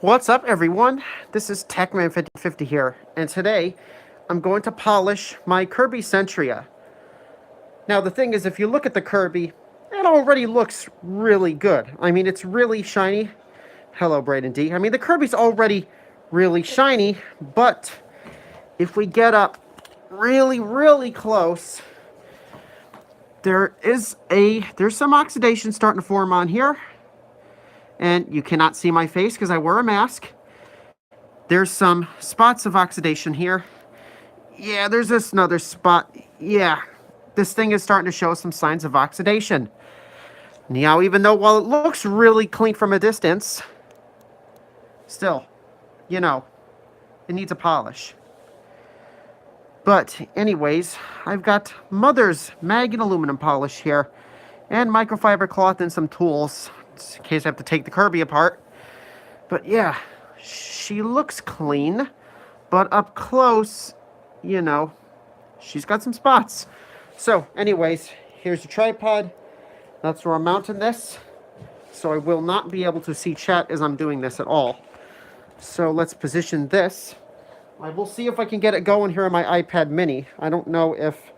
What's up, everyone? This is Techman5050 here, and today I'm going to polish my Kirby Sentria. Now, the thing is, if you look at the Kirby, it already looks really good. I mean, it's really shiny. Hello, Braden D. I mean, the Kirby's already really shiny, but if we get up really close, there's some oxidation starting to form on here. And you cannot see my face because I wear a mask. There's some spots of oxidation here. Yeah, there's this another spot. Yeah, this thing is starting to show some signs of oxidation. Now, even though while it looks really clean from a distance, still, you know, it needs a polish. But anyways, I've got Mother's mag and aluminum polish here, and microfiber cloth and some tools, in case I have to take the Kirby apart. But yeah, she looks clean, but up close, you know, she's got some spots. So anyways, here's the tripod. That's where I'm mounting this. So I will not be able to see chat as I'm doing this at all. So let's position this. I will see if I can get it going here on my iPad mini. I don't know if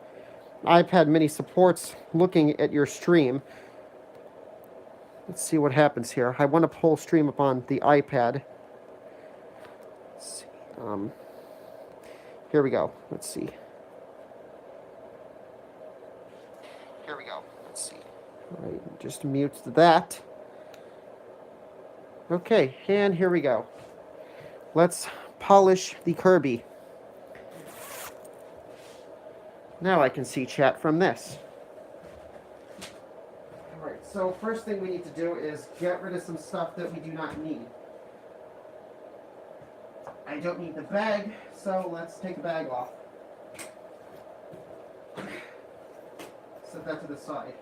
iPad mini supports looking at your stream. Let's see what happens here. I want to pull stream up on the iPad. Let's see. Here we go. Let's see. Here we go. Let's see. All right, just mute that. Okay, and here we go. Let's polish the Kirby. Now I can see chat from this. Alright, so first thing we need to do is get rid of some stuff that we do not need. I don't need the bag, so let's take the bag off. Set that to the side.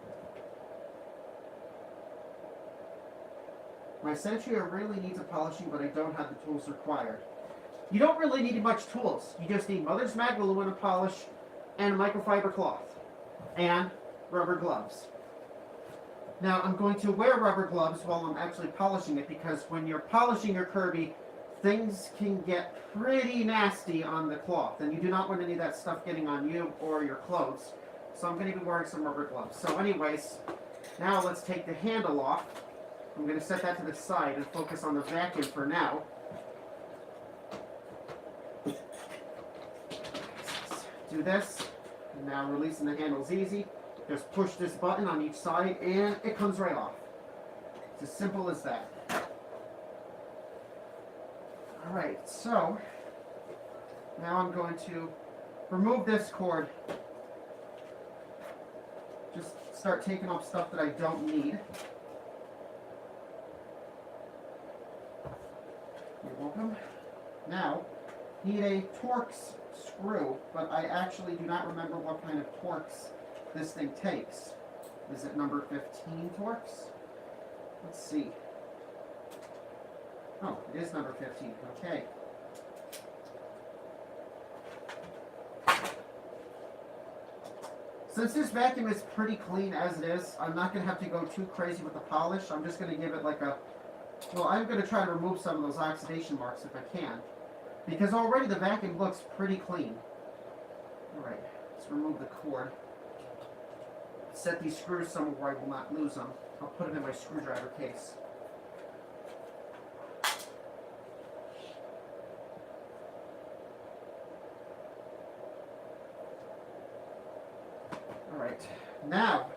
My Sentria really needs a polishing, but I don't have the tools required. You don't really need much tools. You just need Mother's Mag aluminum polish and microfiber cloth and rubber gloves. Now I'm going to wear rubber gloves while I'm actually polishing it, because when you're polishing your Kirby, things can get pretty nasty on the cloth, and you do not want any of that stuff getting on you or your clothes. So I'm going to be wearing some rubber gloves. So anyways, now let's take the handle off. I'm going to set that to the side and focus on the vacuum for now. Do this, and now releasing the handle's easy. Just push this button on each side and it comes right off. It's as simple as that. Alright, so now I'm going to remove this cord. Just start taking off stuff that I don't need. You're welcome. Now, need a Torx screw, but I actually do not remember what kind of Torx this thing takes. Is it number 15 Torx? Let's see. Oh, it is number 15. Okay. Since this vacuum is pretty clean as it is, I'm not going to have to go too crazy with the polish. I'm just going to give it like a... Well, I'm going to try to remove some of those oxidation marks if I can, because already the vacuum looks pretty clean. Alright, let's remove the cord. Set these screws somewhere where I will not lose them. I'll put them in my screwdriver case. Alright, now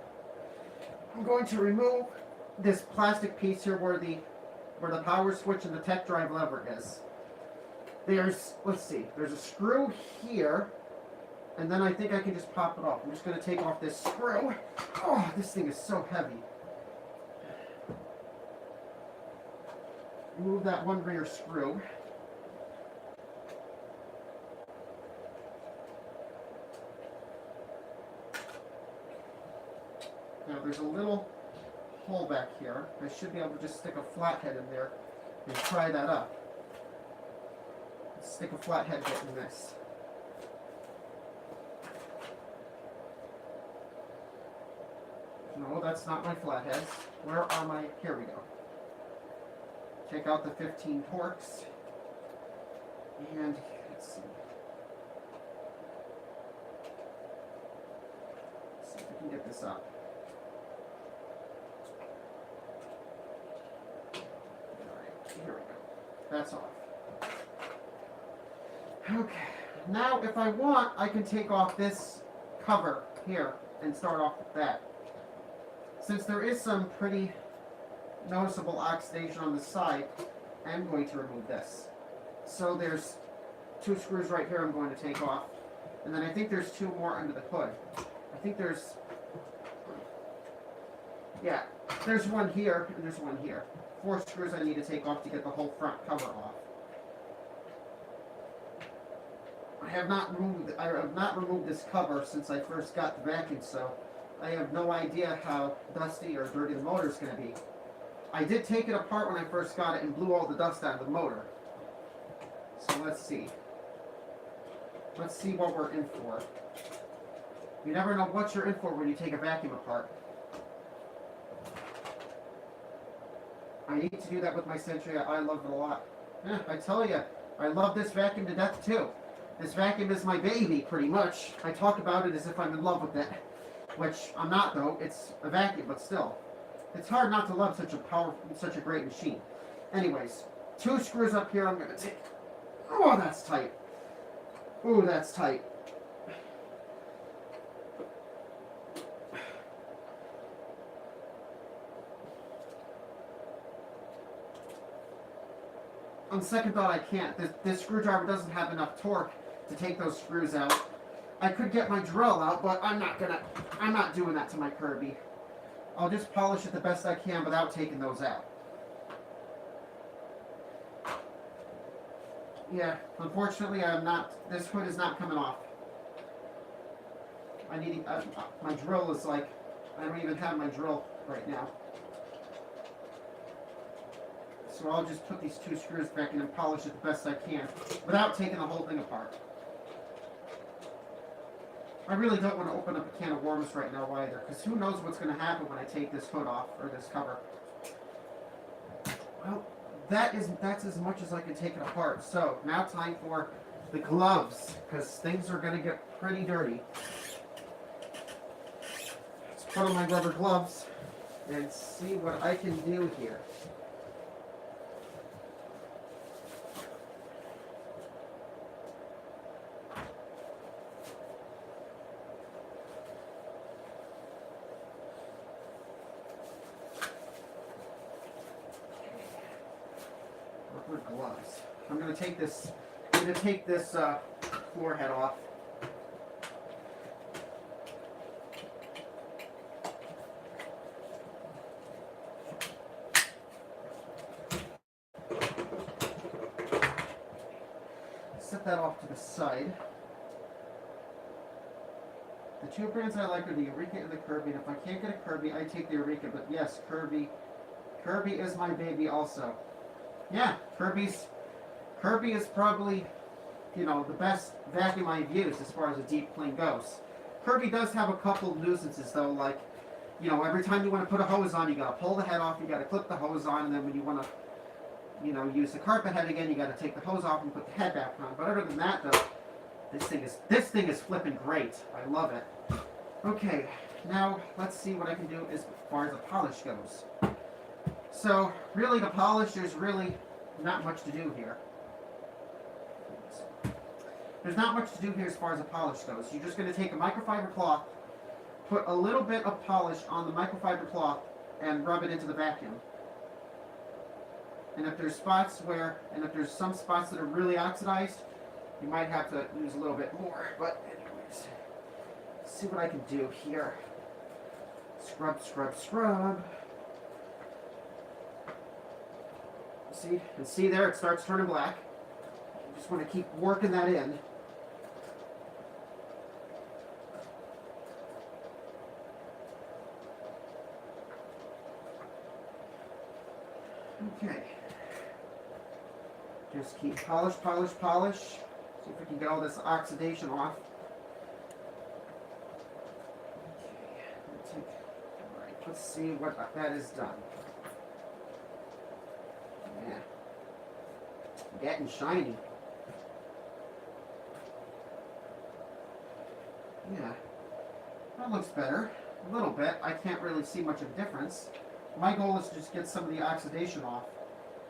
I'm going to remove this plastic piece here where the power switch and the tech drive lever is. Let's see, there's a screw here, and then I think I can just pop it off. I'm just going to take off this screw. Oh, this thing is so heavy. Remove that one rear screw. Now there's a little hole back here. I should be able to just stick a flathead in there and pry that up. Stick a flathead bit in this. No, that's not my flatheads. Where are my... Here we go. Take out the 15 torques. And let's see. Let's see if we can get this up. Alright, here we go. That's off. Okay. Now if I want, I can take off this cover here and start off with that. Since there is some pretty noticeable oxidation on the side, I'm going to remove this. So there's 2 screws right here I'm going to take off. And then I think there's 2 more under the hood. I think there's, yeah, there's 1 here and there's 1 here. 4 screws I need to take off to get the whole front cover off. I have not removed this cover since I first got the vacuum, so I have no idea how dusty or dirty the motor is going to be. I did take it apart when I first got it and blew all the dust out of the motor. So let's see. Let's see what we're in for. You never know what you're in for when you take a vacuum apart. I need to do that with my Sentria. I love it a lot. Yeah, I tell you, I love this vacuum to death too. This vacuum is my baby, pretty much. I talk about it as if I'm in love with it. Which I'm not, though. It's a vacuum, but still. It's hard not to love such a great machine. Anyways, 2 screws up here I'm going to take. Oh, that's tight. Ooh, that's tight. On second thought, I can't. This screwdriver doesn't have enough torque to take those screws out. I could get my drill out, but I'm not doing that to my Kirby. I'll just polish it the best I can without taking those out. Yeah, unfortunately, this hood is not coming off. My drill is like, I don't even have my drill right now. So I'll just put these 2 screws back in and polish it the best I can without taking the whole thing apart. I really don't want to open up a can of worms right now either, because who knows what's going to happen when I take this hood off, or this cover. Well, that's as much as I can take it apart. So, now time for the gloves, because things are going to get pretty dirty. Let's put on my rubber gloves and see what I can do here. Gloves. I'm going to take this floor head off. Set that off to the side. The 2 brands I like are the Eureka and the Kirby, and if I can't get a Kirby, I take the Eureka, but yes, Kirby is my baby also. Yeah, Kirby is probably, the best vacuum I've used as far as a deep clean goes. Kirby does have a couple of nuisances though, like, every time you want to put a hose on, you gotta pull the head off, you gotta clip the hose on, and then when you want to, use the carpet head again, you gotta take the hose off and put the head back on. But other than that though, this thing is flipping great. I love it. Okay, now let's see what I can do as far as the polish goes. So, really, the polish, there's really not much to do here. There's not much to do here as far as the polish goes. You're just going to take a microfiber cloth, put a little bit of polish on the microfiber cloth, and rub it into the vacuum. And if there's some spots that are really oxidized, you might have to use a little bit more. But anyways, let's see what I can do here. Scrub, scrub, scrub. See there, it starts turning black. You just want to keep working that in. Okay. Just keep polish, polish, polish. See if we can get all this oxidation off. Okay. Alright, let's see what that is done. Yeah. Getting shiny. Yeah, that looks better. A little bit. I can't really see much of a difference. My goal is to just get some of the oxidation off.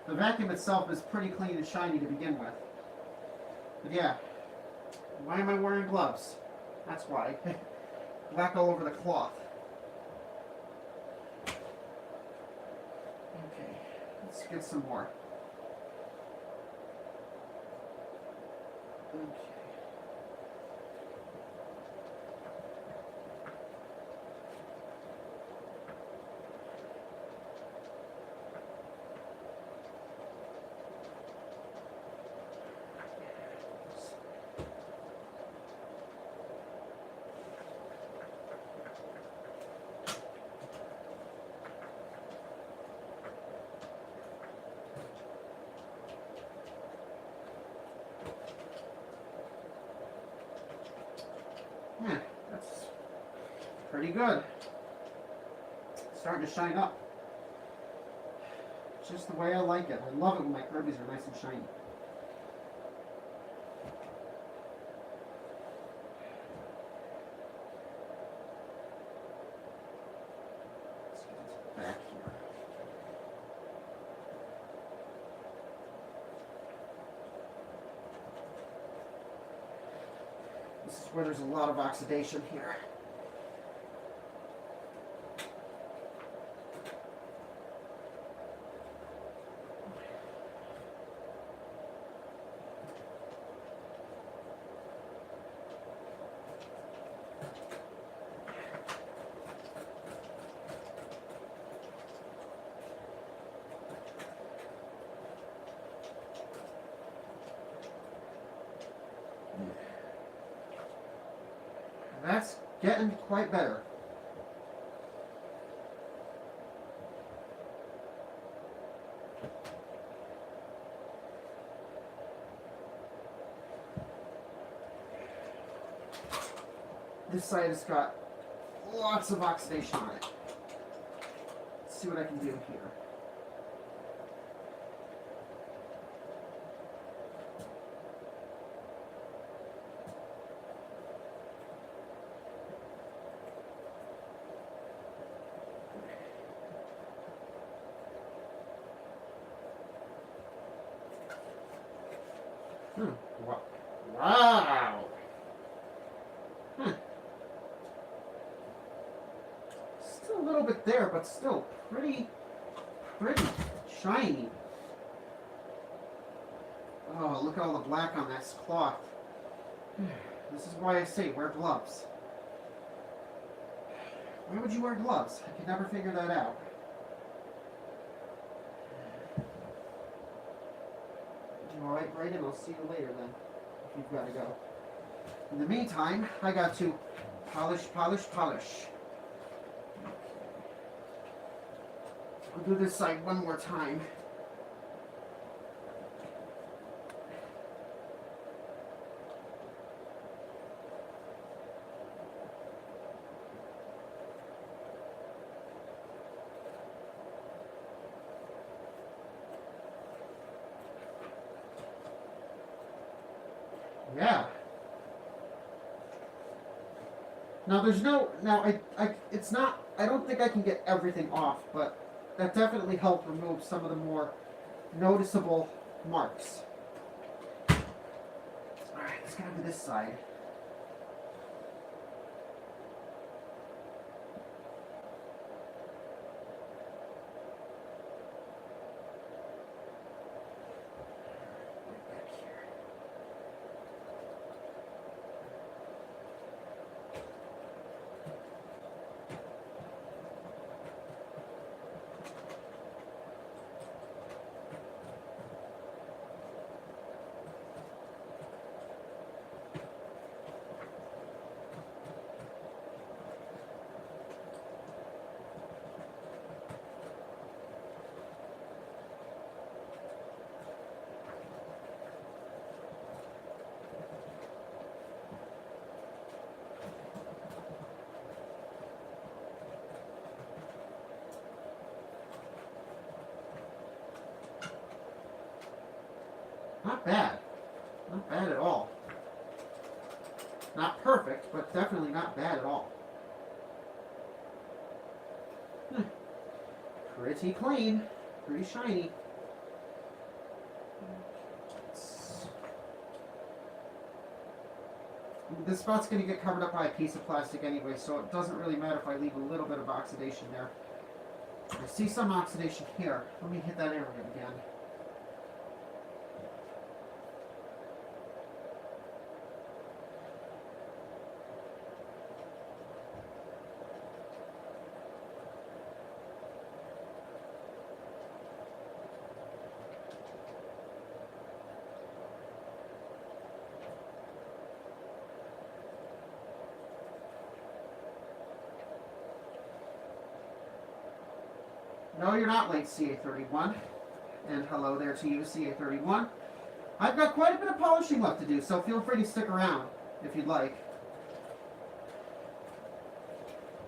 The vacuum itself is pretty clean and shiny to begin with. But yeah, why am I wearing gloves? That's why. Black all over the cloth. Okay, let's get some more. Okay. Yeah, that's pretty good. Starting to shine up. Just the way I like it. I love it when my Kirbys are nice and shiny. Let's get this back here. This is where there's a lot of oxidation here. That's getting quite better. This side has got lots of oxidation on it. Let's see what I can do here. Wow. Still a little bit there, but still pretty shiny. Oh, look at all the black on that cloth. This is why I say wear gloves. Why would you wear gloves? I could never figure that out. Alright, Brayden, I'll see you later then, if you've got to go. In the meantime, I got to polish. I'll do this side one more time. Yeah. Now it's not, I don't think I can get everything off, but that definitely helped remove some of the more noticeable marks. Alright, let's get over this side. Not bad. Not bad at all. Not perfect, but definitely not bad at all. Pretty clean. Pretty shiny. This spot's going to get covered up by a piece of plastic anyway, so it doesn't really matter if I leave a little bit of oxidation there. I see some oxidation here. Let me hit that area again. No, you're not late, CA31. And hello there to you, CA31. I've got quite a bit of polishing left to do, so feel free to stick around if you'd like.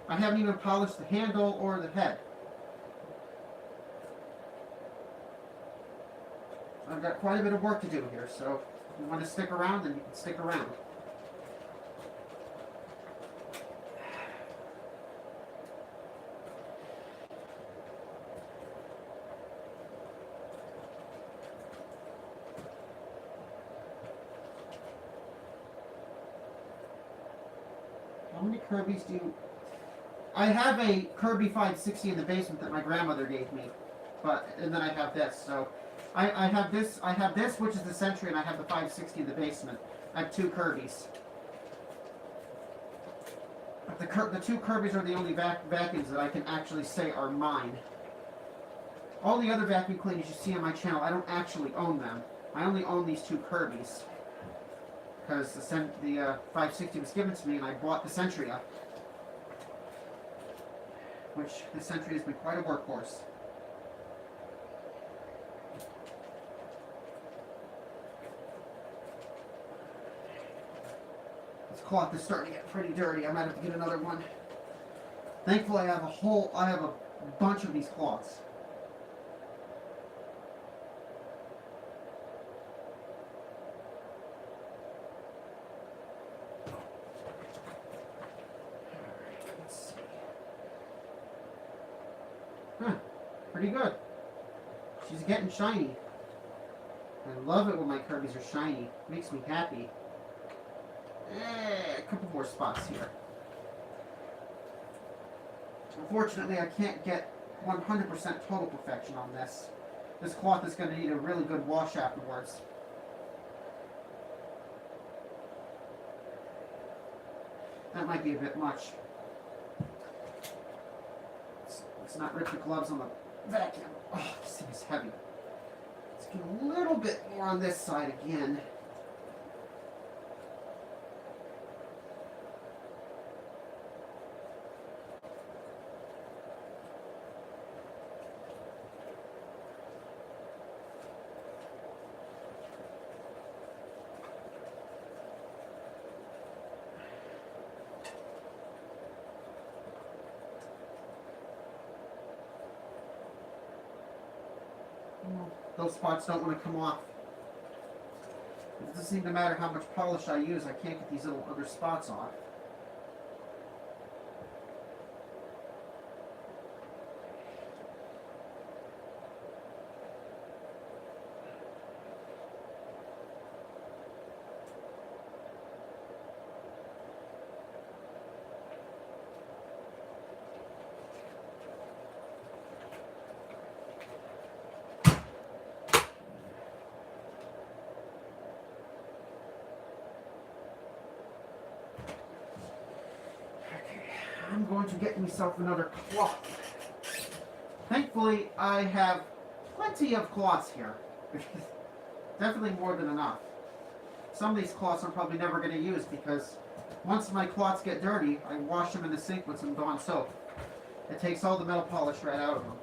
I haven't even polished the handle or the head. I've got quite a bit of work to do here, so if you want to stick around, then you can stick around. How many Kirbys do you... I have a Kirby 560 in the basement that my grandmother gave me, and then I have this. So I have this, which is the Sentria, and I have the 560 in the basement. I have two Kirbys. But the two Kirbys are the only vacuums that I can actually say are mine. All the other vacuum cleaners you see on my channel, I don't actually own them. I only own these two Kirbys. Because the 560 was given to me, and I bought the Sentria. Which, the Sentria has been quite a workhorse. This cloth is starting to get pretty dirty. I might have to get another one. Thankfully, I have a bunch of these cloths. Pretty good. She's getting shiny. I love it when my Kirbys are shiny. It makes me happy. A couple more spots here. Unfortunately, I can't get 100% total perfection on this. This cloth is going to need a really good wash afterwards. That might be a bit much. Let's not rip the gloves on the vacuum. Oh, this thing is heavy. Let's get a little bit more on this side again. Those spots don't want to come off. It doesn't seem to matter how much polish I use, I can't get these little other spots off. I'm going to get myself another cloth. Thankfully, I have plenty of cloths here. Definitely more than enough. Some of these cloths I'm probably never going to use because once my cloths get dirty, I wash them in the sink with some Dawn soap. It takes all the metal polish right out of them.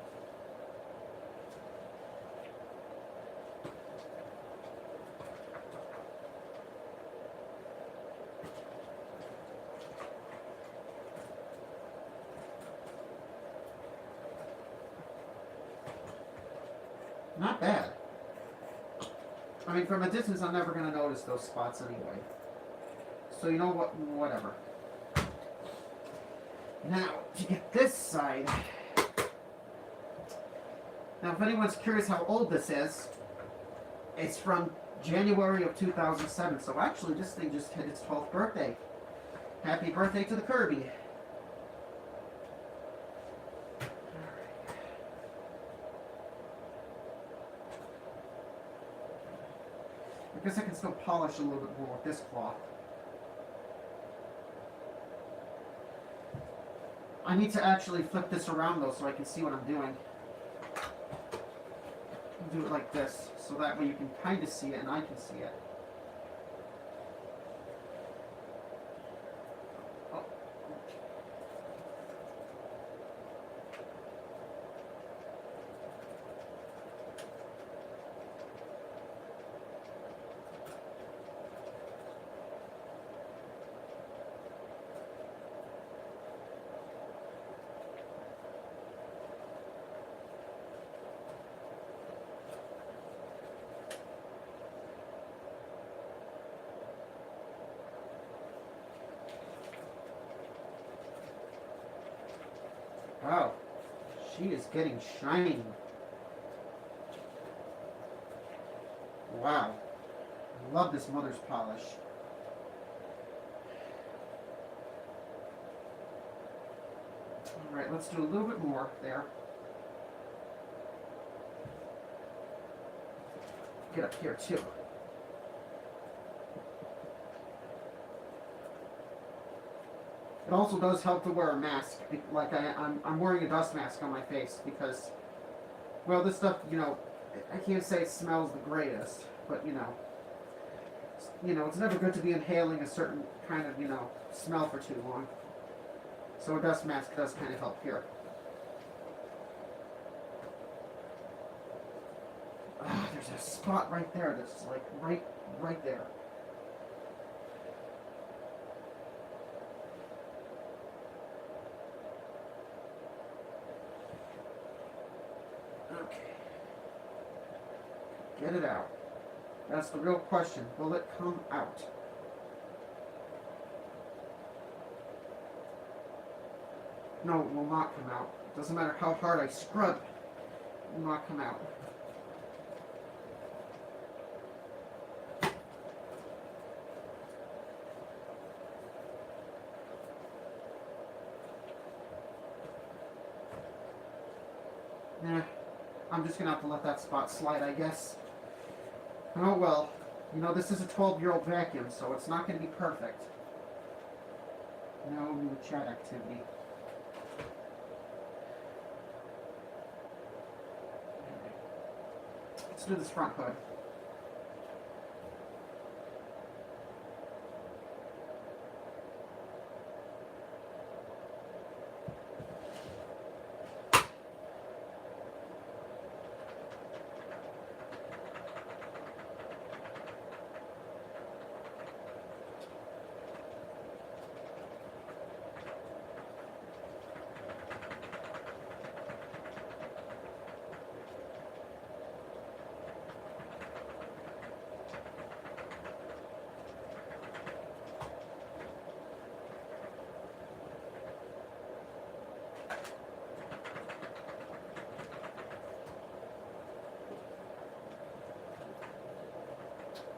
Not bad. I mean, from a distance, I'm never going to notice those spots anyway. So you know what? Whatever. Now, to get this side. Now, if anyone's curious how old this is, it's from January of 2007. So actually, this thing just hit its 12th birthday. Happy birthday to the Kirby. I guess I can still polish a little bit more with this cloth. I need to actually flip this around though so I can see what I'm doing. Do it like this, so that way you can kind of see it and I can see it. Oh. Wow, she is getting shiny. Wow, I love this mother's polish. Alright, let's do a little bit more there. Get up here too. It also does help to wear a mask, like I'm wearing a dust mask on my face because, well, this stuff, you know, I can't say it smells the greatest, but you know, it's never good to be inhaling a certain kind of, you know, smell for too long. So a dust mask does kind of help here. Ah, there's a spot right there that's like right there. Okay. Get it out. That's the real question. Will it come out? No, it will not come out. It doesn't matter how hard I scrub, it will not come out. Eh, I'm just going to have to let that spot slide, I guess. Oh well. You know, this is a 12-year-old vacuum, so it's not going to be perfect. No new chat activity. Let's do this front hood.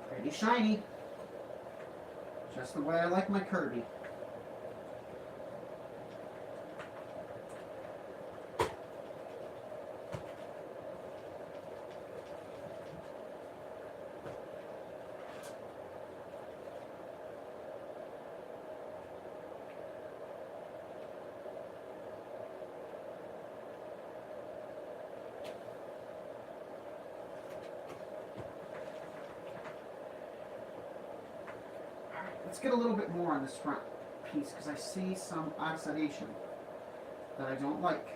Pretty shiny. Just the way I like my Kirby. Let's get a little bit more on this front piece because I see some oxidation that I don't like.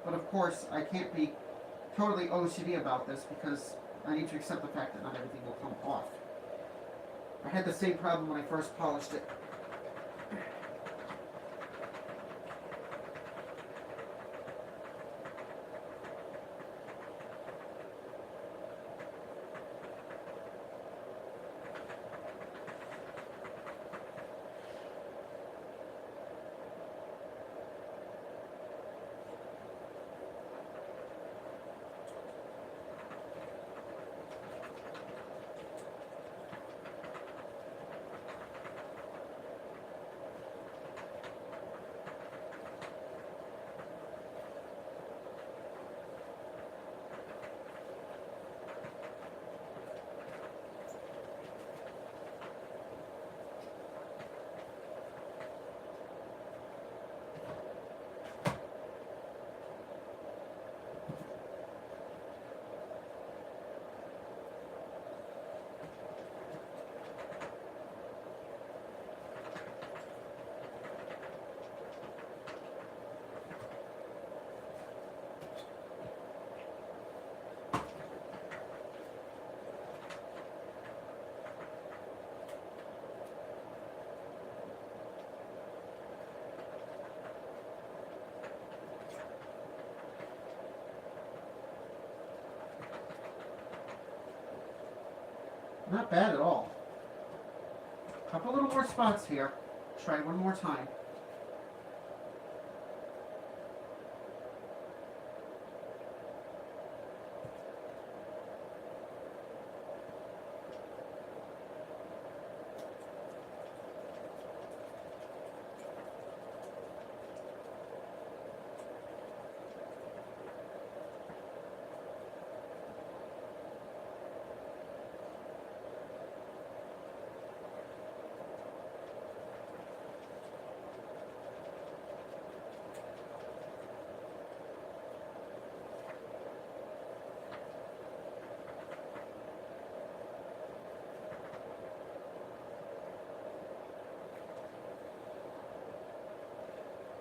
But of course, I can't be totally OCD about this because I need to accept the fact that not everything will come off. I had the same problem when I first polished it. Not bad at all. Couple little more spots here. Try one more time.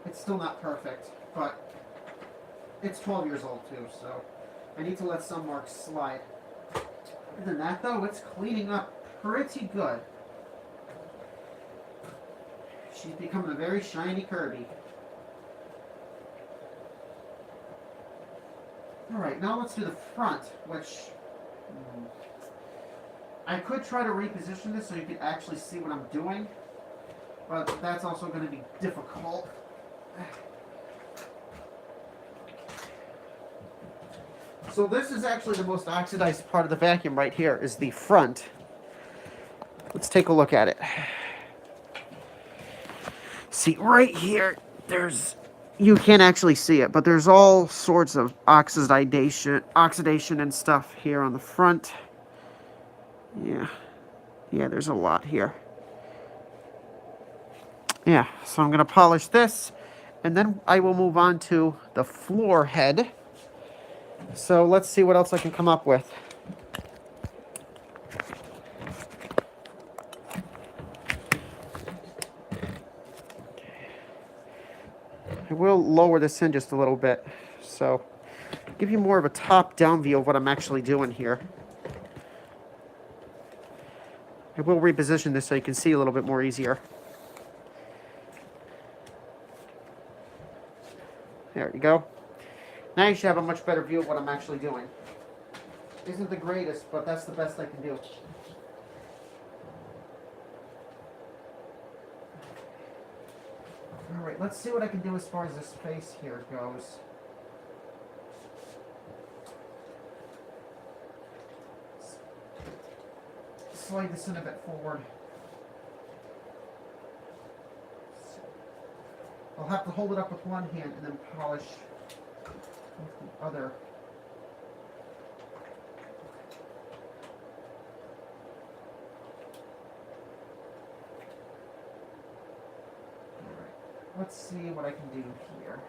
It's still not perfect, but it's 12 years old too, so I need to let some marks slide. Other than that though, it's cleaning up pretty good. She's becoming a very shiny Kirby. Alright, now let's do the front, which I could try to reposition this so you can actually see what I'm doing, but that's also going to be difficult. So this is actually the most oxidized part of the vacuum right here, is the front. Let's take a look at it. See, right here, you can't actually see it, but there's all sorts of oxidation and stuff here on the front. Yeah, there's a lot here. Yeah, so I'm going to polish this, and then I will move on to the floor head. So let's see what else I can come up with. I will lower this in just a little bit, so give you more of a top-down view of what I'm actually doing here. I will reposition this so you can see a little bit more easier. There you go. Now you should have a much better view of what I'm actually doing. Isn't the greatest, but that's the best I can do. Alright, let's see what I can do as far as this face here goes. Slide this in a bit forward. I'll have to hold it up with one hand and then polish with the other. Alright, let's see what I can do here.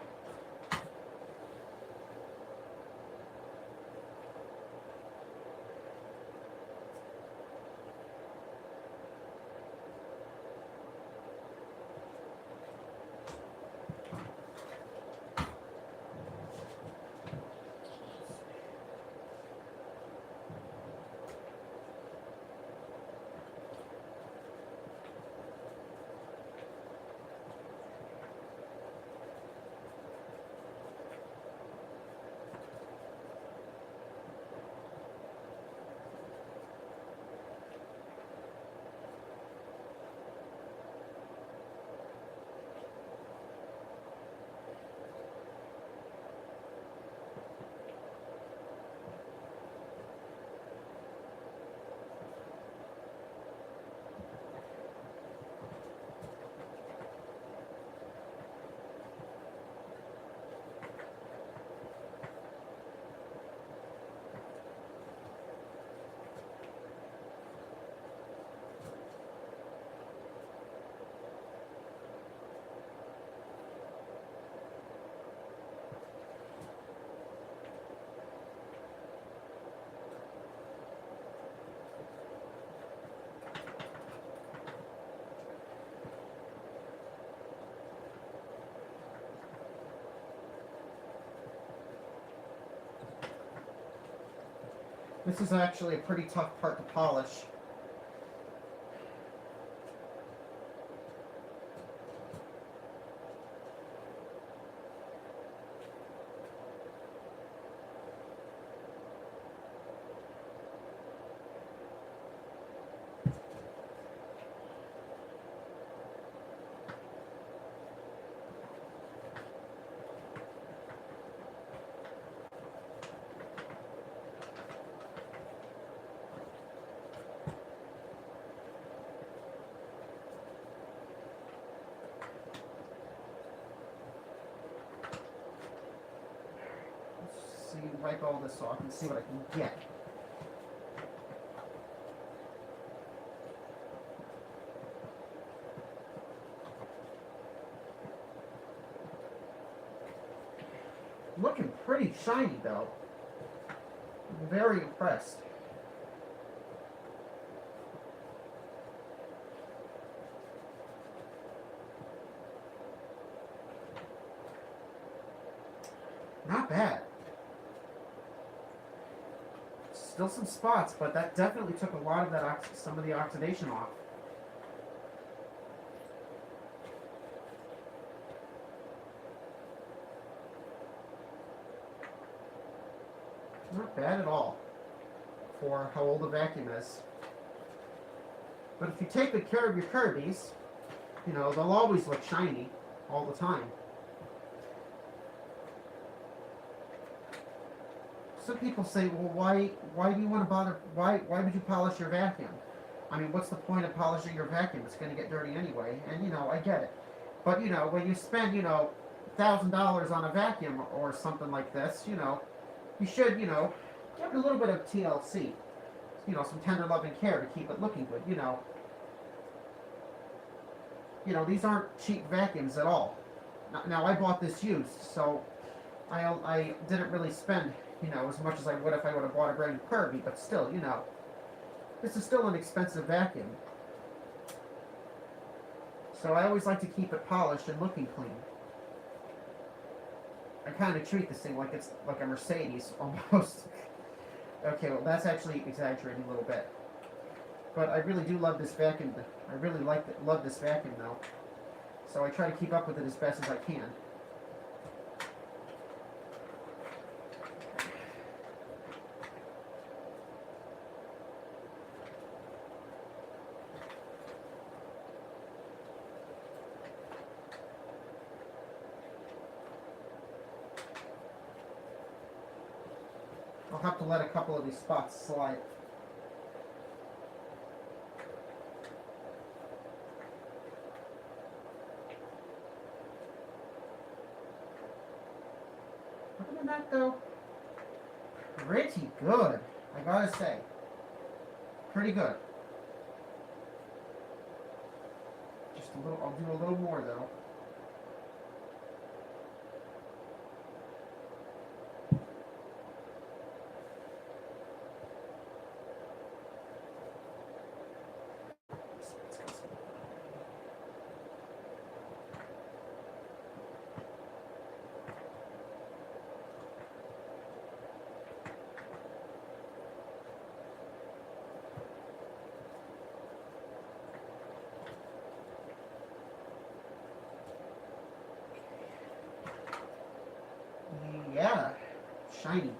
This is actually a pretty tough part to polish. wipe all this off and see what I can get. Looking pretty shiny though. I'm very impressed. Not bad. Still some spots, but that definitely took a lot of that some of the oxidation off. Not bad at all for how old the vacuum is. But if you take good care of your Kirbys, you know, they'll always look shiny all the time. Some people say, well, why do you want to bother, why would you polish your vacuum? I mean, what's the point of polishing your vacuum? It's going to get dirty anyway. And, you know, I get it. But, you know, when you spend, you know, $1,000 on a vacuum or something like this, you know, you should, you know, give it a little bit of TLC. You know, some tender loving care to keep it looking good, you know. You know, these aren't cheap vacuums at all. Now I bought this used, so I didn't really spend, you know, as much as I would if I would have bought a brand new Kirby, but still, you know, this is still an expensive vacuum. So I always like to keep it polished and looking clean. I kind of treat this thing like it's like a Mercedes, almost. Okay, well, that's actually exaggerating a little bit. But I really do love this vacuum. I really love this vacuum, though. So I try to keep up with it as best as I can. I'll have to let a couple of these spots slide. Other than that, though, pretty good. I gotta say, pretty good. Just a little. I'll do a little more though. Yeah, shiny.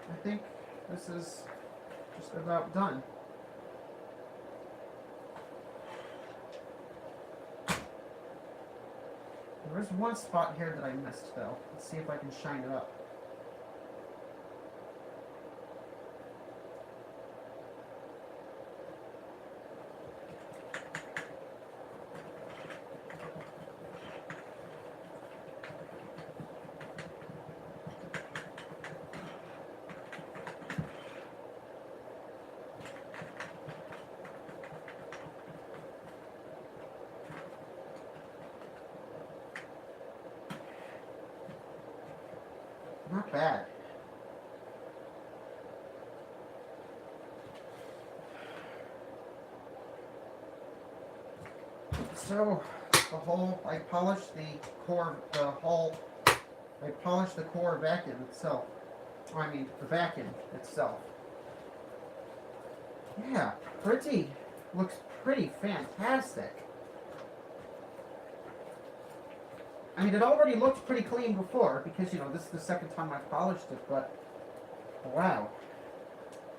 I think this is just about done. There is one spot here that I missed though. Let's see if I can shine it up. Not bad. So the whole, I polished the core, I polished the core vacuum itself. I mean, the vacuum itself. Yeah, looks pretty fantastic. I mean, it already looked pretty clean before, because, you know, this is the second time I've polished it, but, wow.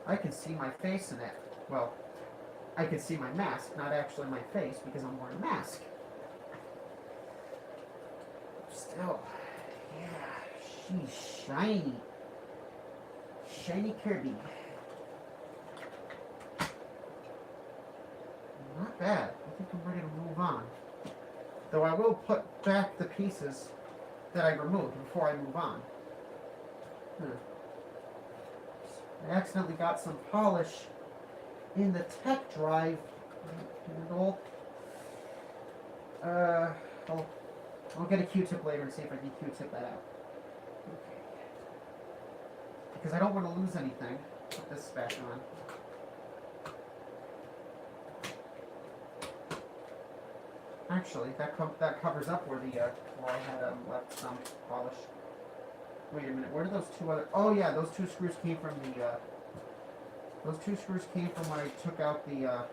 I can see my face in it. Well, I can see my mask, not actually my face, because I'm wearing a mask. Still, yeah, she's shiny. Shiny Kirby. bad. I think I'm ready to move on. Though I will put back the pieces that I removed before I move on. I accidentally got some polish in the tech drive handle. I'll get a Q-tip later and see if I can Q-tip that out. Okay. Because I don't want to lose anything. Put this back on. Actually, that covers up where I had left some polish. Wait a minute, where did those two other... Oh yeah, those two screws came from those two screws came from when I took out the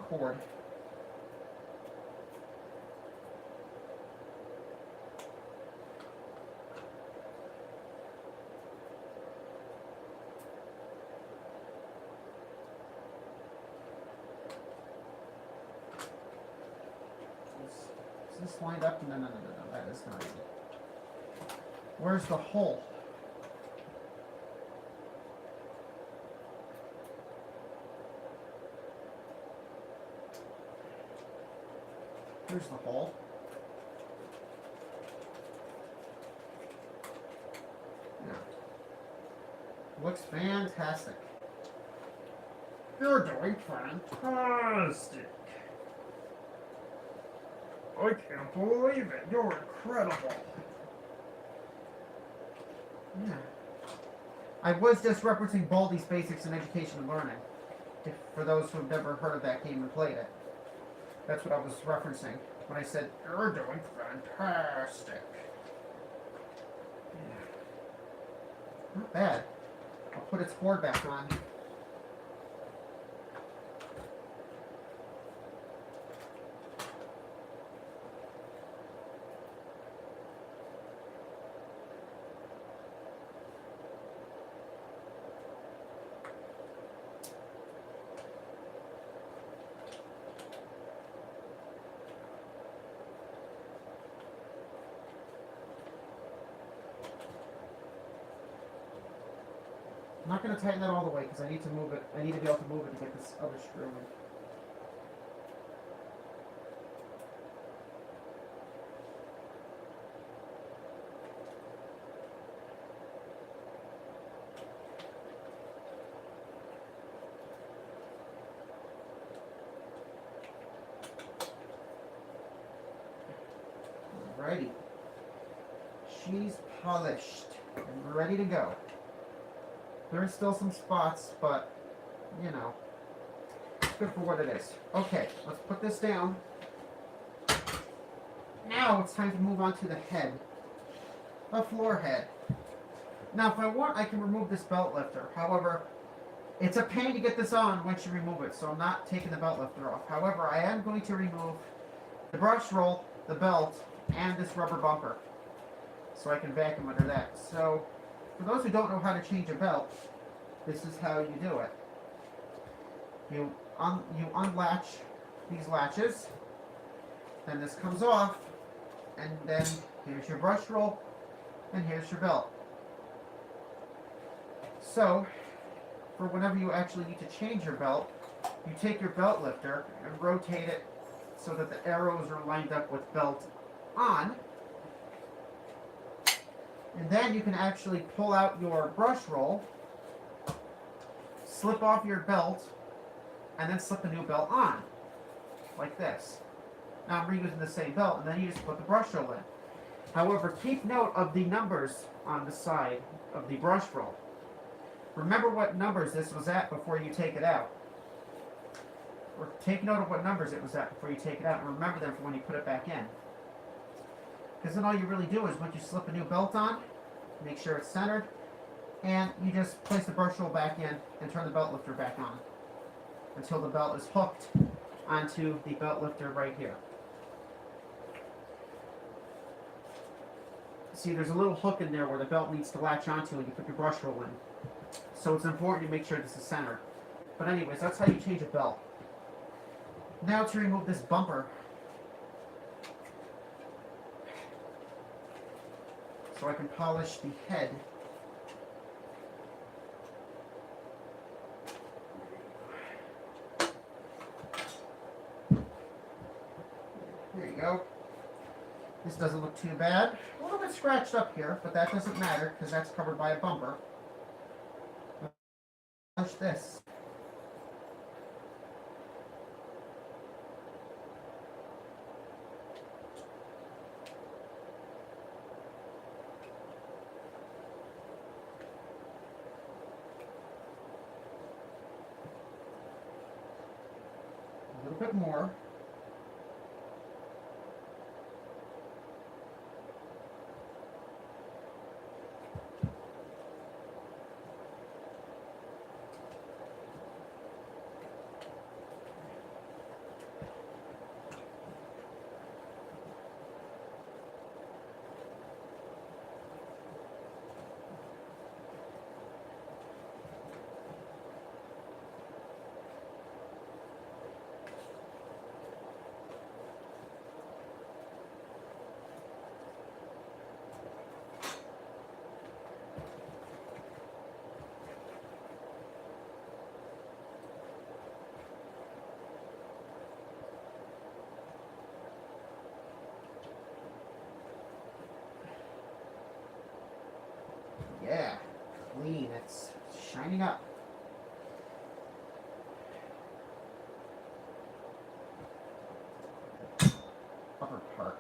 cord. Is this lined up? No, that is not it. Where's the hole? Here's the hole. Yeah. Looks fantastic. You're doing fantastic. I can't believe it. You're incredible. Yeah. I was just referencing Baldi's Basics in Education and Learning. For those who have never heard of that game and played it. That's what I was referencing when I said, you're doing fantastic. Yeah. Not bad. I'll put its board back on. I'm not going to tighten that all the way because I need to move it. I need to be able to move it to get this other screw in. Alrighty. She's polished and ready to go. There are still some spots, but, you know, good for what it is. Okay, let's put this down. Now it's time to move on to the head. The floor head. Now, if I want, I can remove this belt lifter. However, it's a pain to get this on once you remove it, so I'm not taking the belt lifter off. However, I am going to remove the brush roll, the belt, and this rubber bumper, so I can vacuum under that. So, for those who don't know how to change a belt, this is how you do it. You unlatch these latches, then this comes off, and then here's your brush roll, and here's your belt. So, for whenever you actually need to change your belt, you take your belt lifter and rotate it so that the arrows are lined up with belt on. And then you can actually pull out your brush roll, slip off your belt, and then slip a new belt on, like this. Now I'm reusing the same belt, and then you just put the brush roll in. However, keep note of the numbers on the side of the brush roll. Remember what numbers this was at before you take it out. Or take note of what numbers it was at before you take it out, and remember them for when you put it back in. Because then all you really do is once you slip a new belt on, make sure it's centered, and you just place the brush roll back in and turn the belt lifter back on until the belt is hooked onto the belt lifter right here. See, there's a little hook in there where the belt needs to latch onto and you put your brush roll in. So it's important to make sure this is centered. But anyways, that's how you change a belt. Now to remove this bumper. So I can polish the head. go. This doesn't look too bad. A little bit scratched up here, but that doesn't matter because that's covered by a bumper. Watch this. A little bit more. Yeah, clean. It's shining up. Upper part.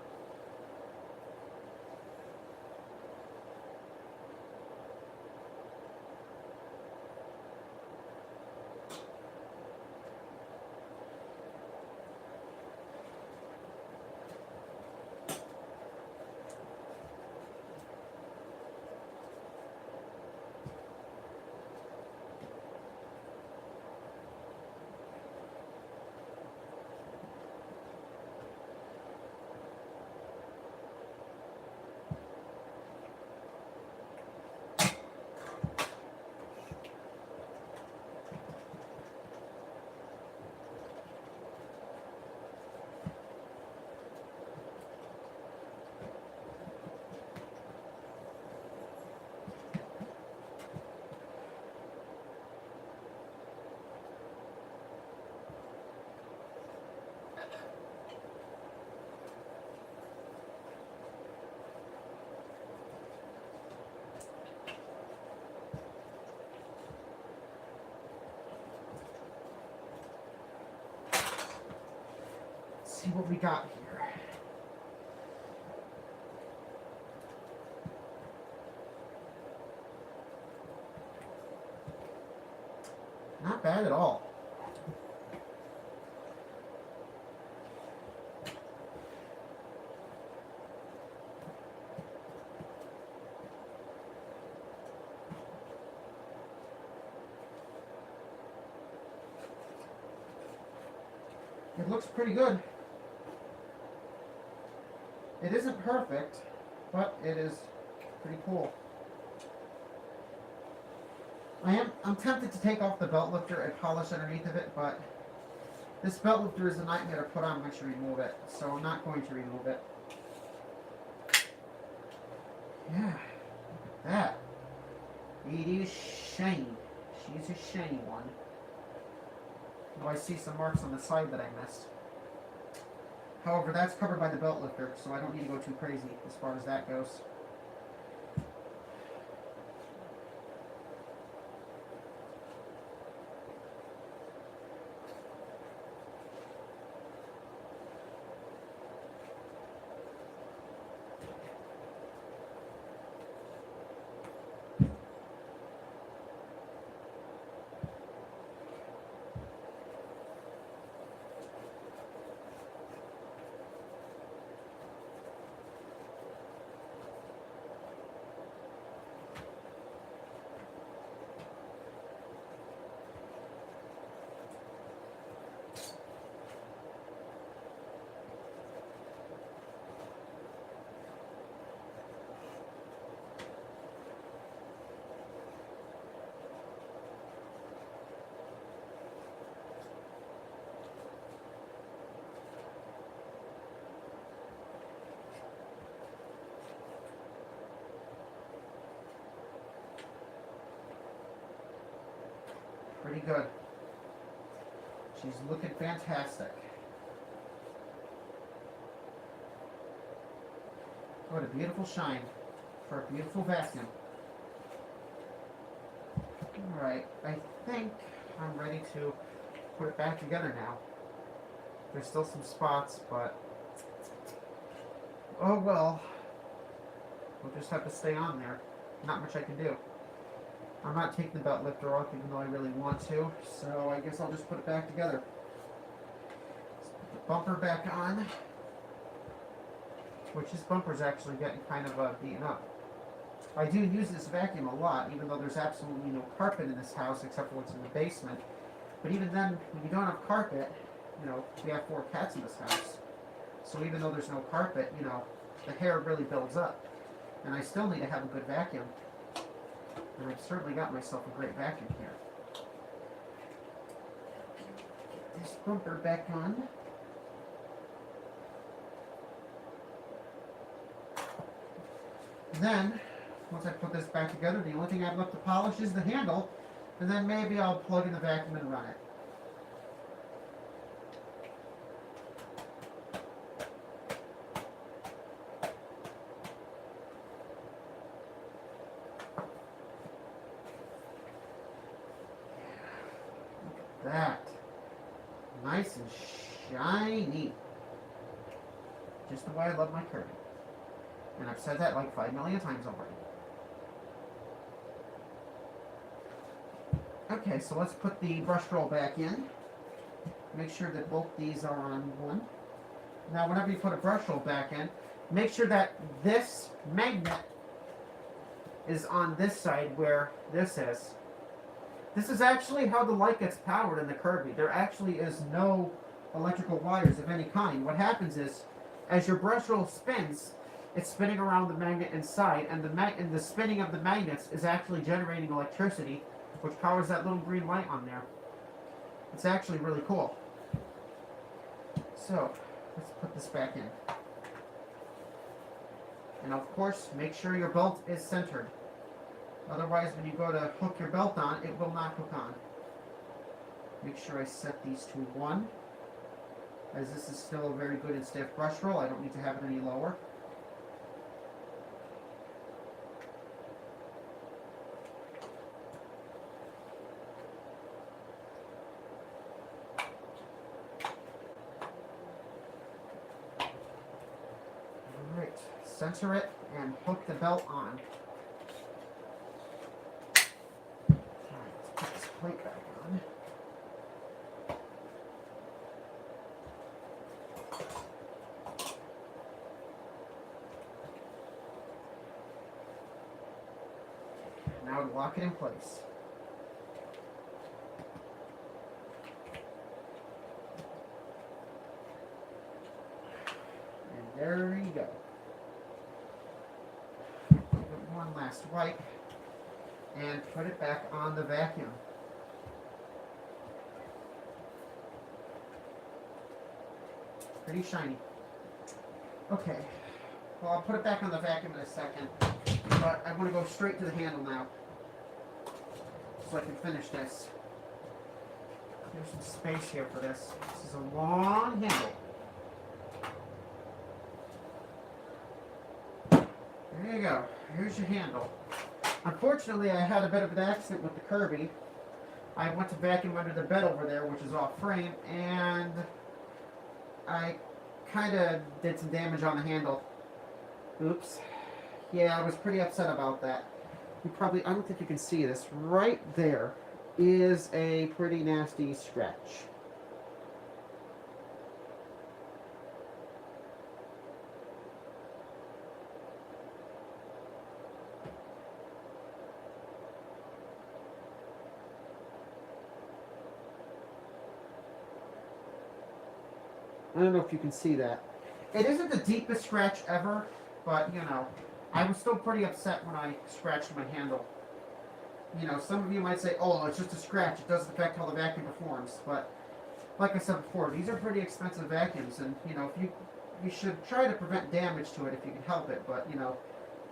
See what we got here. Not bad at all. It looks pretty good. It isn't perfect, but it is pretty cool. I'm tempted to take off the belt lifter and polish underneath of it, but this belt lifter is a nightmare to put on once you remove it, so I'm not going to remove it. Yeah, look at that. It is shiny. She's a shiny one. Oh, I see some marks on the side that I missed. However, that's covered by the belt lifter, so I don't need to go too crazy as far as that goes. Pretty good. She's looking fantastic. What a beautiful shine for a beautiful vacuum. Alright, I think I'm ready to put it back together now. There's still some spots, but oh well. We'll just have to stay on there. Not much I can do. I'm not taking the belt lifter off even though I really want to, so I guess I'll just put it back together. Let's put the bumper back on, which this bumper's actually getting kind of beaten up. I do use this vacuum a lot, even though there's absolutely no carpet in this house except for what's in the basement. But even then, when you don't have carpet, you know, we have 4 cats in this house. So even though there's no carpet, you know, the hair really builds up. And I still need to have a good vacuum. And I've certainly got myself a great vacuum here. Get this bumper back on. Then, once I put this back together, the only thing I've left to polish is the handle. And then maybe I'll plug in the vacuum and run it. That. Nice and shiny. Just the way I love my Kirby. And I've said that like 5 million times already. Okay, so let's put the brush roll back in. Make sure that both these are on one. Now, whenever you put a brush roll back in, make sure that this magnet is on this side where this is. This is actually how the light gets powered in the Kirby. There actually is no electrical wires of any kind. What happens is, as your brush roll spins, it's spinning around the magnet inside, and the spinning of the magnets is actually generating electricity, which powers that little green light on there. It's actually really cool. So, let's put this back in. And of course, make sure your belt is centered. Otherwise, when you go to hook your belt on, it will not hook on. Make sure I set these to 1. As this is still a very good and stiff brush roll, I don't need to have it any lower. Alright, center it and hook the belt on. Put this plate back on. Now to lock it in place. And there you go. One last wipe. And put it back on the vacuum. Pretty shiny. Okay, well I'll put it back on the vacuum in a second, but I want to go straight to the handle now, so I can finish this. There's some space here for this. This is a long handle. There you go, here's your handle. Unfortunately, I had a bit of an accident with the Kirby. I went to vacuum under the bed over there, which is off frame, and I kind of did some damage on the handle. Oops. Yeah, I was pretty upset about that. You probably, I don't think you can see this. Right there is a pretty nasty scratch. I don't know if you can see that. It isn't the deepest scratch ever, but, you know, I was still pretty upset when I scratched my handle. You know, some of you might say, oh, it's just a scratch. It doesn't affect how the vacuum performs. But, like I said before, these are pretty expensive vacuums. And, you know, you should try to prevent damage to it if you can help it. But, you know,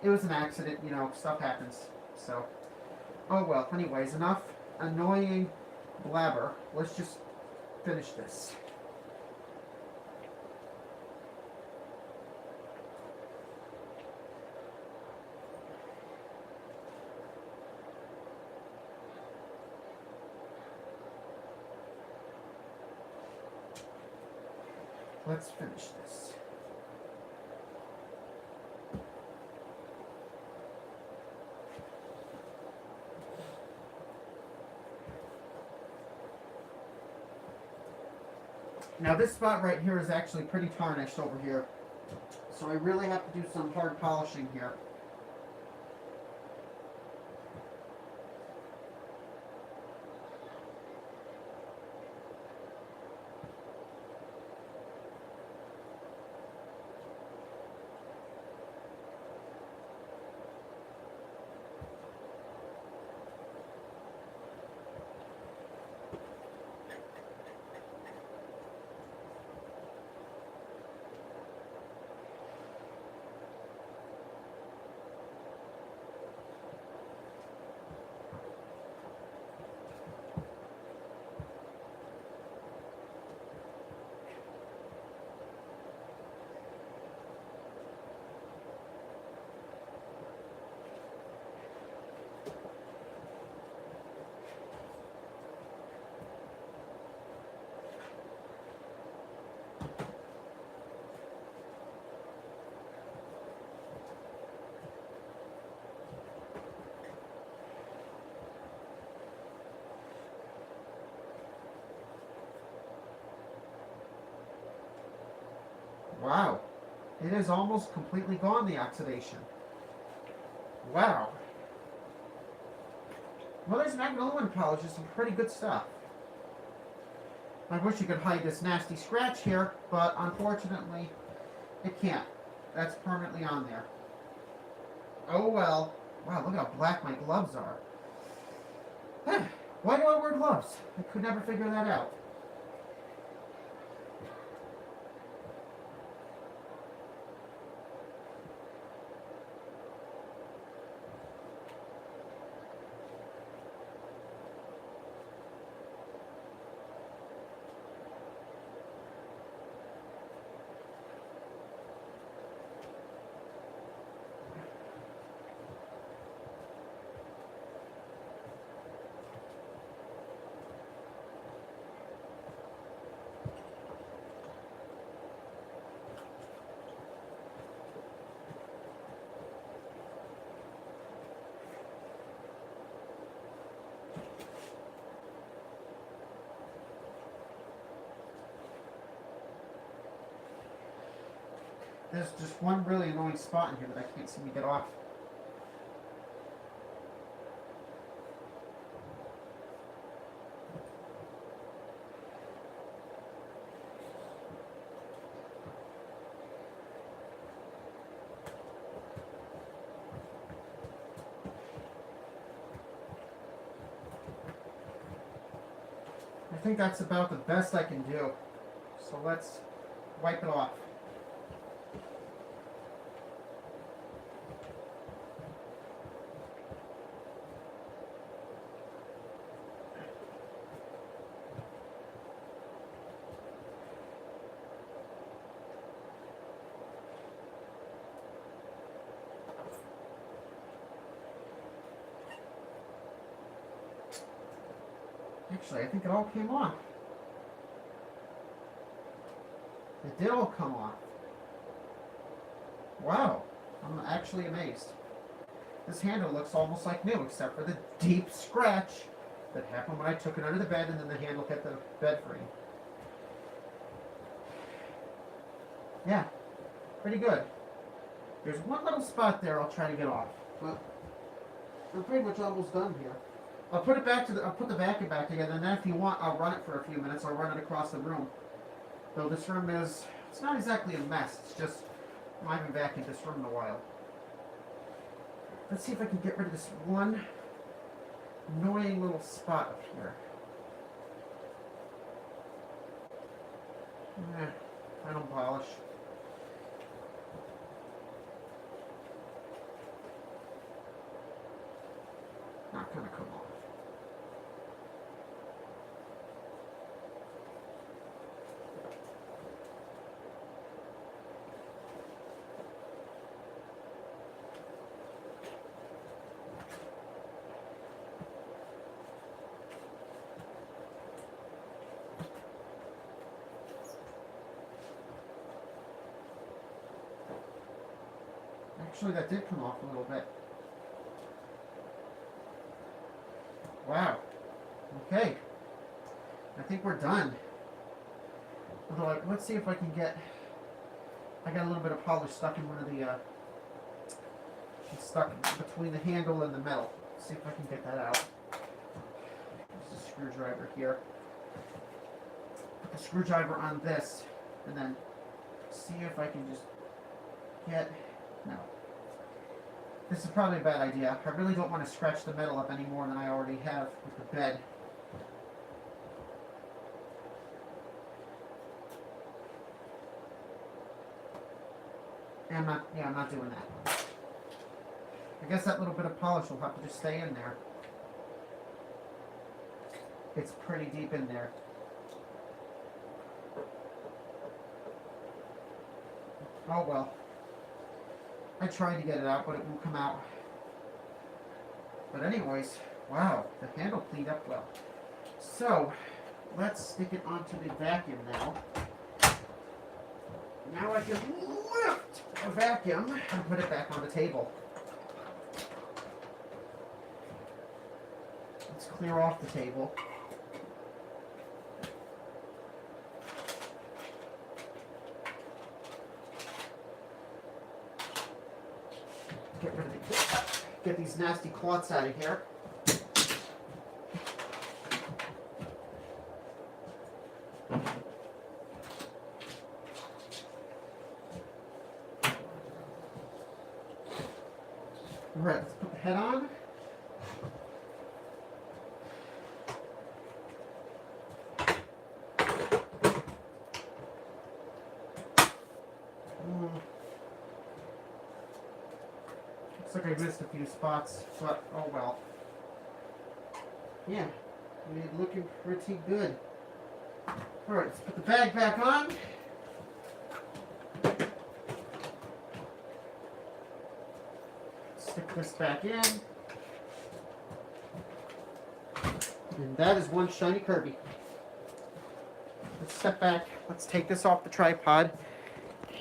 it was an accident. You know, stuff happens. So, oh well. Anyways, enough annoying blabber. Let's just finish this. let's finish this. Now this spot right here is actually pretty tarnished over here. So I really have to do some hard polishing here. Wow, it is almost completely gone, the oxidation. Wow. Well, this magnolia polish is some pretty good stuff. I wish you could hide this nasty scratch here, but unfortunately, it can't. That's permanently on there. Oh well. Wow, look how black my gloves are. Why do I wear gloves? I could never figure that out. There's just one really annoying spot in here that I can't seem to get off. I think that's about the best I can do. So let's wipe it off. Actually, I think it all came off. It did all come off. Wow, I'm actually amazed. This handle looks almost like new, except for the deep scratch that happened when I took it under the bed and then the handle hit the bed frame. Yeah, pretty good. There's one little spot there I'll try to get off. But I'm pretty much almost done here. I'll put the vacuum back together, and then if you want, I'll run it for a few minutes. I'll run it across the room. Though this room it's not exactly a mess. It's just, I haven't vacuumed this room in a while. Let's see if I can get rid of this one annoying little spot up here. Final polish. Not gonna come off. Actually, that did come off a little bit. Wow. Okay. I think we're done. Although, let's see if I can get... I got a little bit of polish stuck in one of the... stuck between the handle and the metal. Let's see if I can get that out. There's a screwdriver here. Put the screwdriver on this, and then see if I can just get... No. This is probably a bad idea. I really don't want to scratch the metal up any more than I already have with the bed. And I'm not doing that. I guess that little bit of polish will have to just stay in there. It's pretty deep in there. Oh well. I tried to get it out, but it won't come out. But anyways, wow, the handle cleaned up well. So, let's stick it onto the vacuum now. Now I can lift the vacuum and put it back on the table. Let's clear off the table. Get these nasty cloths out of here. Alright, let's put the head on. Looks like I missed a few spots, but oh well. Yeah, looking pretty good. Alright, let's put the bag back on. Stick this back in. And that is one shiny Kirby. Let's step back. Let's take this off the tripod.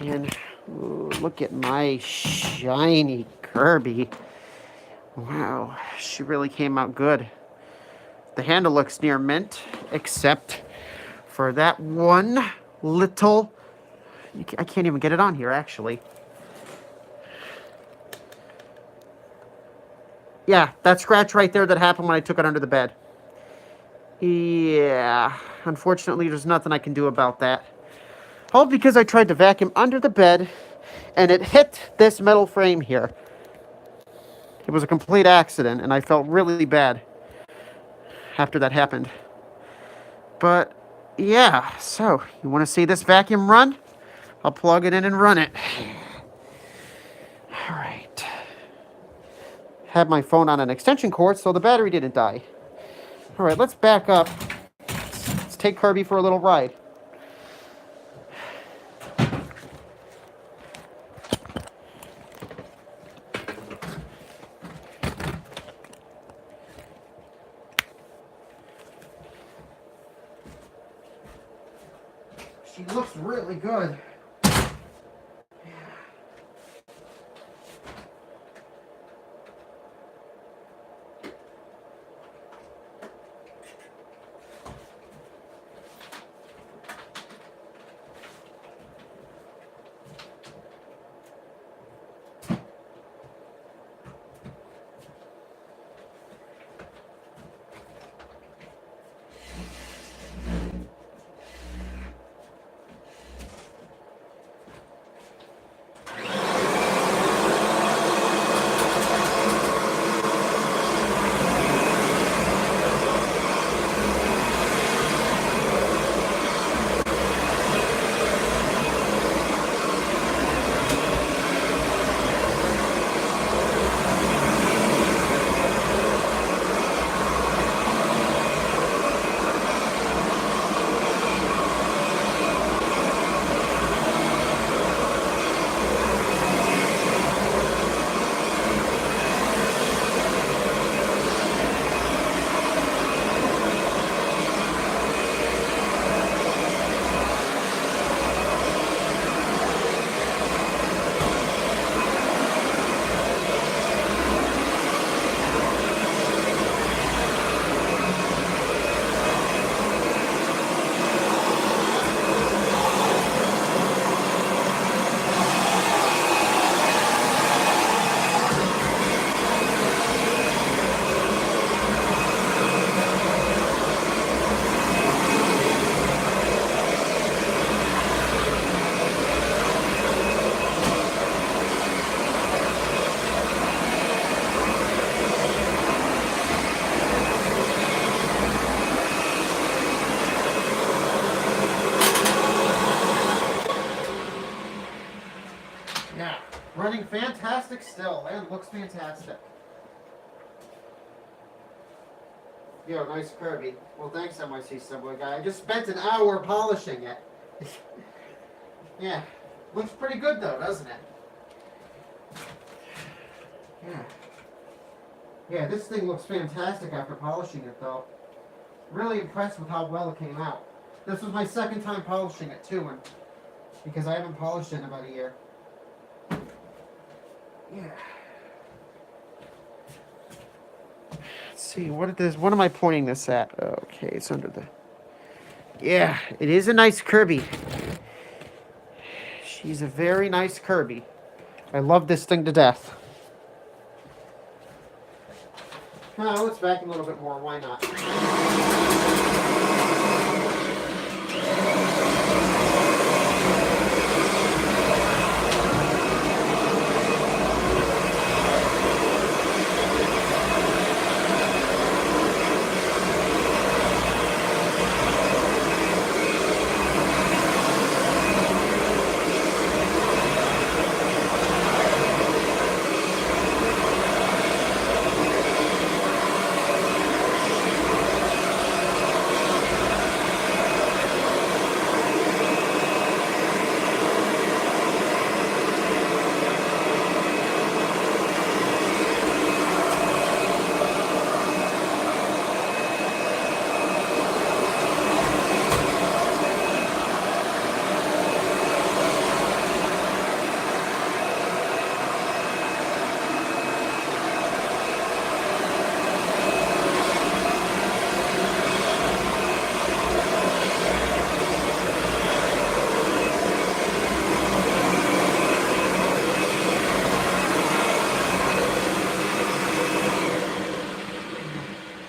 And ooh, look at my shiny Kirby. Wow, she really came out good. The handle looks near mint, except for that one little... I can't even get it on here, actually. Yeah, that scratch right there that happened when I took it under the bed. Yeah, unfortunately, there's nothing I can do about that. All because I tried to vacuum under the bed, and it hit this metal frame here. It was a complete accident, and I felt really bad after that happened. But, yeah, so, you want to see this vacuum run? I'll plug it in and run it. All right. Had my phone on an extension cord, so the battery didn't die. All right, let's back up. Let's take Kirby for a little ride. She looks really good. running fantastic still. It looks fantastic. Yo, nice Kirby. Well, thanks, MIC Subway guy. I just spent an hour polishing it. Yeah. Looks pretty good, though, doesn't it? Yeah. Yeah, this thing looks fantastic after polishing it, though. Really impressed with how well it came out. This was my second time polishing it, too, and because I haven't polished it in about a year. Yeah. Let's see, what am I pointing this at? Okay, it's under the... Yeah, it is a nice Kirby. She's a very nice Kirby. I love this thing to death. Let's vacuum a little bit more. Why not?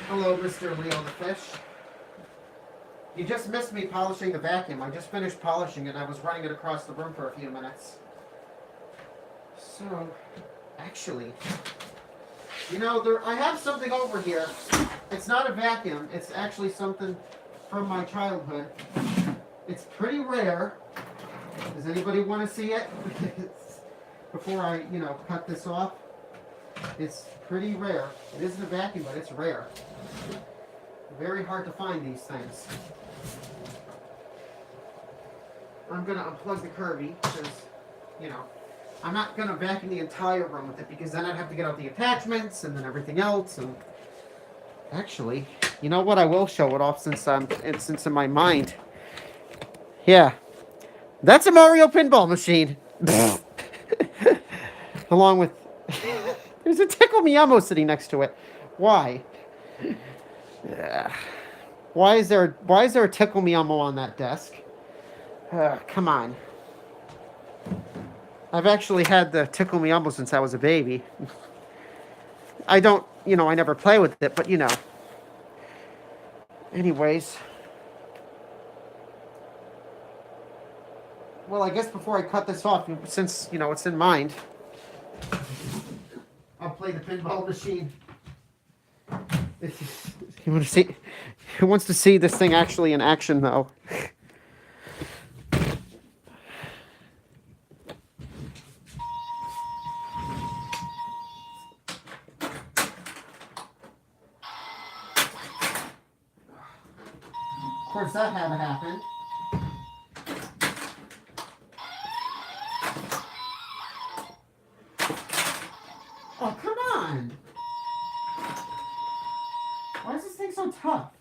Hello, Mr. Leo the Fish. You just missed me polishing the vacuum. I just finished polishing it. I was running it across the room for a few minutes. So, actually, you know, I have something over here. It's not a vacuum. It's actually something from my childhood. It's pretty rare. Does anybody want to see it? Before I, cut this off. It's pretty rare. It isn't a vacuum, but it's rare. Very hard to find these things. I'm going to unplug the Kirby because, I'm not going to vacuum the entire room with it because then I'd have to get out the attachments and then everything else. And actually, you know what? I will show it off since it's in my mind. Yeah. That's a Mario pinball machine. Along with... There's a Tickle Me Elmo sitting next to it. Why? Why is there a Tickle Me Elmo on that desk? Come on. I've actually had the Tickle Me Elmo since I was a baby. I don't, I never play with it, but Anyways. Well, I guess before I cut this off, since, it's in mind, I'll play the pinball machine. Who wants to see this thing actually in action, though? Of course, that had to happen. Oh, come on! Why is this thing so tough?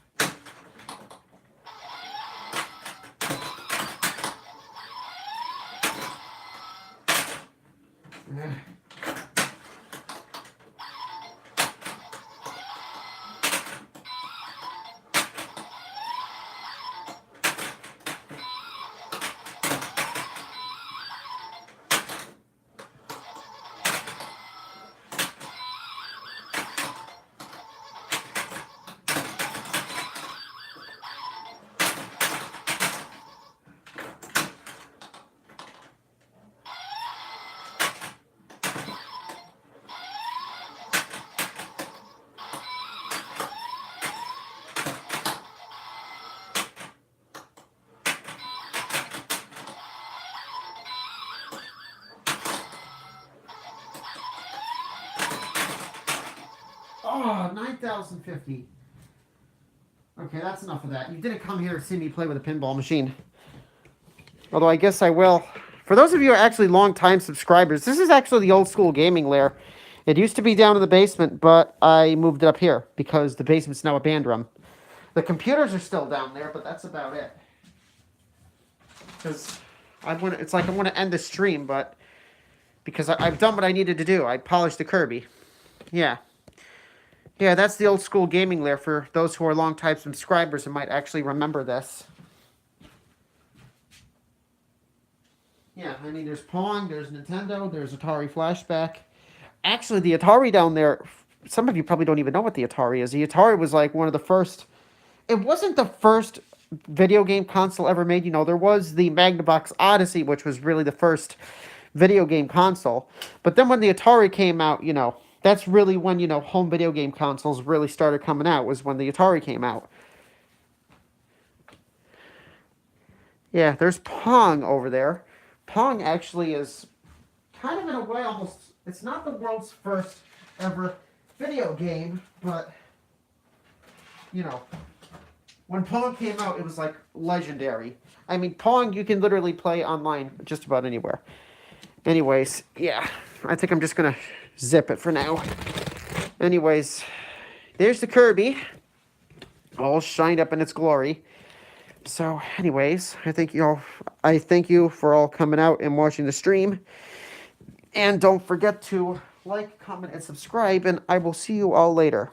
9,050. Okay, that's enough of that. You didn't come here to see me play with a pinball machine. Although I guess I will. For those of you who are actually long-time subscribers, this is actually the old school gaming lair. It used to be down in the basement, but I moved it up here because the basement's now a band room. The computers are still down there, but that's about it. Because it's like I want to end the stream, but because I've done what I needed to do. I polished the Kirby. Yeah. Yeah, that's the old school gaming lair for those who are long-time subscribers and might actually remember this. Yeah, I mean, there's Pong, there's Nintendo, there's Atari Flashback. Actually, the Atari down there, some of you probably don't even know what the Atari is. The Atari was like one of the first... It wasn't the first video game console ever made. You know, there was the Magnavox Odyssey, which was really the first video game console. But then when the Atari came out, you know, that's really when, you know, home video game consoles really started coming out, was when the Atari came out. Yeah, there's Pong over there. Pong actually is kind of in a way almost, it's not the world's first ever video game, but, you know, when Pong came out, it was like legendary. I mean, Pong you can literally play online just about anywhere. Anyways, yeah, I think I'm just going to zip it for now. Anyways, there's the Kirby, all shined up in its glory. So, anyways, I thank you for all coming out and watching the stream. And don't forget to like, comment, and subscribe, and I will see you all later.